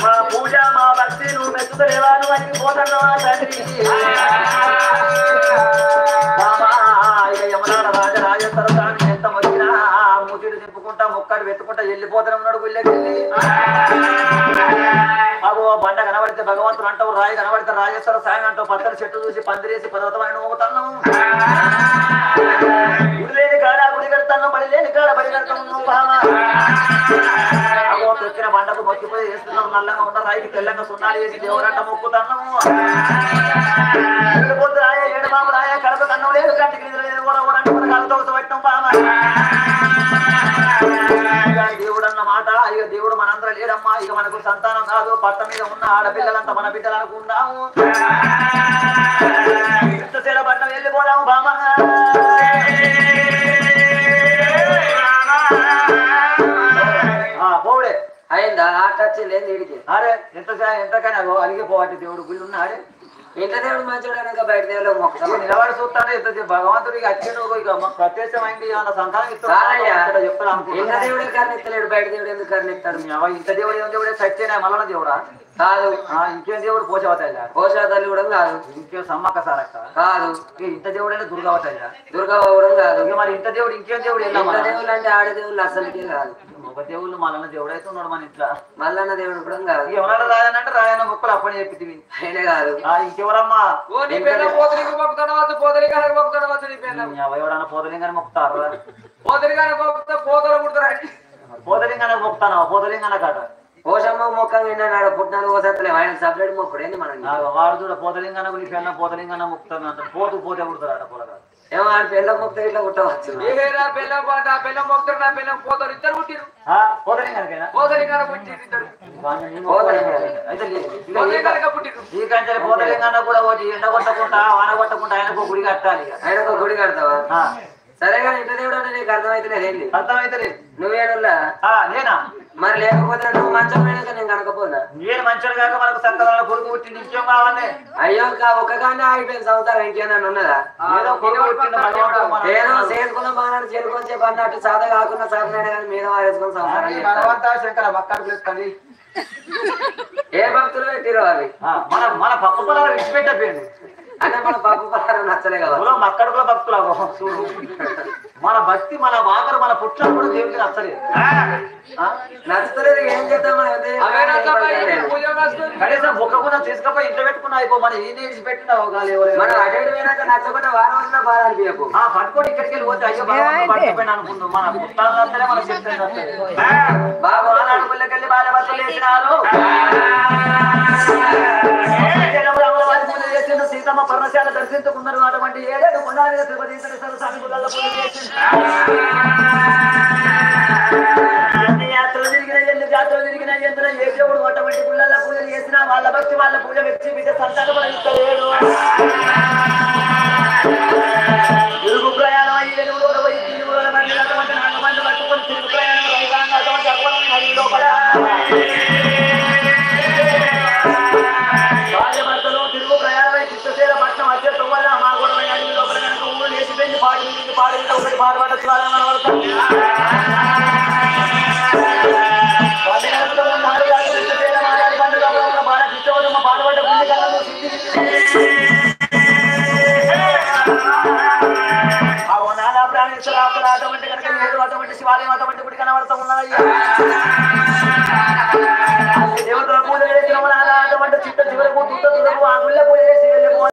మా పూజ మా భక్తి నువ్వు మెచ్చుతలేవాను అని పోతున్నావా తండ్రి యమునాడ రాజేశ్వర స్వామి ఎంత వచ్చినా మూతిని తిప్పుకుంటా ముక్కడు వెతుకుంటా వెళ్ళిపోతానే ఉన్నాడు గుళ్ళకెళ్ళి అగో బండ కనబడితే భగవంతుడు అంటావు రాయి కనబడితే రాజేశ్వర స్వామి అంటావు పచ్చని చెట్టు చూసి పందిరేసి పర్వతమైన మోగుతున్నావు గుడి లేని కాడ గుడి కడతాను బడి లేని కాడ బడి కడతాను బావా అగో తొక్కిన బండకు మొక్కిపోయి వేస్తున్నావు నల్లంగా ఉన్న రాయికి తెల్లంగా సున్నాలు వేసి దేవుడంట మొక్కుతున్నాము వెళ్ళిపోతే రాయ ఏడు బాబు రాయ కడప కన్నం లేదు కంటికి లేదు కలతో పెట్టడం బావా దేవుడు మాట ఇక దేవుడు మనందరూ లేడమ్మా ఇక మనకు సంతానం కాదు పట్ట మీద ఉన్న ఆడపిల్లలంతా మన బిడ్డలు అనుకున్నాము ఇంతసేల పట్టణం వెళ్ళిపోదాము బామ్మ పోవుడే అయిందా ఆట లేదు ఇడికి అరే ఎంతకైనా అలిగిపోవాలి దేవుడు గుళ్ళు ఉన్నాడే ఇంత దేవుడు మంచిగా బయట దేవుడు మొక్క నిలబడి చూస్తాను ఎంత భగవంతుడికి వచ్చాడు ఇక ప్రత్యక్షమైంది ఏమన్నా సంతానం ఇస్తాడు చెప్తాను ఇంత దేవుడే కర్ణిస్తలేడు బయట దేవుడు ఎందుకు కర్ణిస్తాడు ఇంత దేవుడు ఏం దేవుడే సత్యనా మల్లన దేవుడా కాదు ఇంకేం దేవుడు పోషవతాయి పోషవతల్లి కూడా కాదు ఇంకేం సమ్మక్క సారక్క కాదు ఇంత దేవుడు అంటే దుర్గావతాయి దుర్గవ్వ కూడా కాదు మరి ఇంత దేవుడు ఇంకేం దేవుడు ఇంత దేవుళ్ళు అంటే ఆడ దేవుళ్ళు అసలుకే కాదు ఒక దేవుళ్ళు మల్లన్న దేవుడు అయితే ఉన్నాడు మన ఇంట్లో మల్లన్న దేవుడు కూడా కాదు ఎవరైనా రాయనంటే రాయన మొక్కలు అప్పని చెప్పి ఆయనే కాదు ఇంకెవరమ్మా ఎవడన్నా పోతలింగానే మొక్కుతారు పోతలింగానే మొక్కుతాను పోతలింగానే కాట పోషమ్మ మొక్కం విన్నాడు పుట్టినాడు ఓసత్తలే ఆయన సపరేట్ మొక్కుడు ఏంది మనం వాడు చూడ పోతలింగానే నీ పెళ్ళ పోతలింగానే మొక్కుతాను అంట పోతు పోతే కుడతారట పొలగా ఏమో ఆయన పెళ్ళ మొక్కితే ఇట్లా కుట్టవచ్చు పెళ్ళం మొక్కుతారు నా పెళ్ళం పోతారు ఇద్దరు పుట్టిరు పోతలింగానికైనా పోతలింగానే పుట్టిరు ఈ కంచెలు పోతలింగానే కూడా వచ్చి ఎండ కొట్టకుండా వాన కొట్టకుండా ఆయనకు గుడి కట్టాలి ఆయనకు గుడి కడతావా సరే కానీ ఇంత దేవుడు అంటే నీకు అర్థమైతేనేది అర్థమైతే నువ్వేనులా నేనా మరి లేకపోతే నువ్వు మంచం పోయినాక నేను కనకపోనా నేను మంచిగా కాక మనకు సంతానాల కొడుకు పుట్టి నిత్యం కావాలి అయ్యో ఒక్కగానే ఆగిపోయిన సంవత్సరం ఇంకేమైనా ఉన్నదా ఏదో చేసుకున్న బాగా చేరుకొని చెప్పి అన్నట్టు సాధ కాకుండా సాధన కానీ మీద వారేసుకుని సంవత్సరం శంకర భక్తులు ఏ భక్తులు పెట్టిరు అవి మన పప్పు పొలాలు విడిచిపెట్టపోయింది అంటే మన పప్పు పలారం నచ్చలే కదా మక్కడిలో భక్తులు మన భక్తి మన వాకరు మన పుట్ల కూడా దేవుడికి నచ్చలేదు నచ్చలేదు ఏం చేద్దాం కనీసం ఒక్క కూడా తీసుకపోయి ఇంట్లో పెట్టుకున్నా అయిపో మనం ఏం చేసి పెట్టినా మనం అటెండ్ పోయినాక నచ్చకుండా వారం వచ్చినా బాధ అనిపించకు పట్టుకొని ఇక్కడికి వెళ్ళి పోతే అయ్యో పట్టుకుపోయినా అనుకుంటాం మన పుట్టాలు నచ్చలే మన చెప్తే బాబు అడుగులకెళ్ళి బాగా బట్టలు వేసినారు సీతమ్మ పర్ణశాల దర్శించుకున్నారు అటువంటి ఏడేడు కొండల మీద తిరుపతి స్వామి గుళ్ళల్లో పూజ చేసింది ఎన్ని యాత్రలు తిరిగిన ఎన్ని జాతరలు తిరిగిన ఎందులో ఏ దేవుడు అటువంటి గుళ్ళల్లో పూజలు చేసినా వాళ్ళ భక్తి వాళ్ళ పూజ వ్యక్తి బిడ్డ సంతానం కూడా ఇస్తలేడు తిరుగు ప్రయాణం అయ్యి వెలుగులో పోయి తిరుగుల మంది అటువంటి 4 మంది పట్టుకొని తిరుగు ప్రయాణం రైతాంగా అటువంటి అఘోరమైన నది లోపల భార్యభర్తలు తిరుగు ప్రయాణమై చిత్తశీల పట్టణం వచ్చేట్టు వల్ల మా కూడా లోపల కనుక ఊరు లేచిపోయింది పాడి ఒకటి పాడుబడ్డ కనబడుతుంది పాడుబడ్డ గుండె కళ్ళను నానా ప్రాణేశ్వర అటువంటి కనుక ఏడు అటువంటి శివాలయం అటువంటి గుడి కనబడుతూ ఉన్నాయి దేవతల పూజ చేసిన అటువంటి చిత్త చివరకు దుడ్డకు ఆ గుళ్ళ పూజ చేసి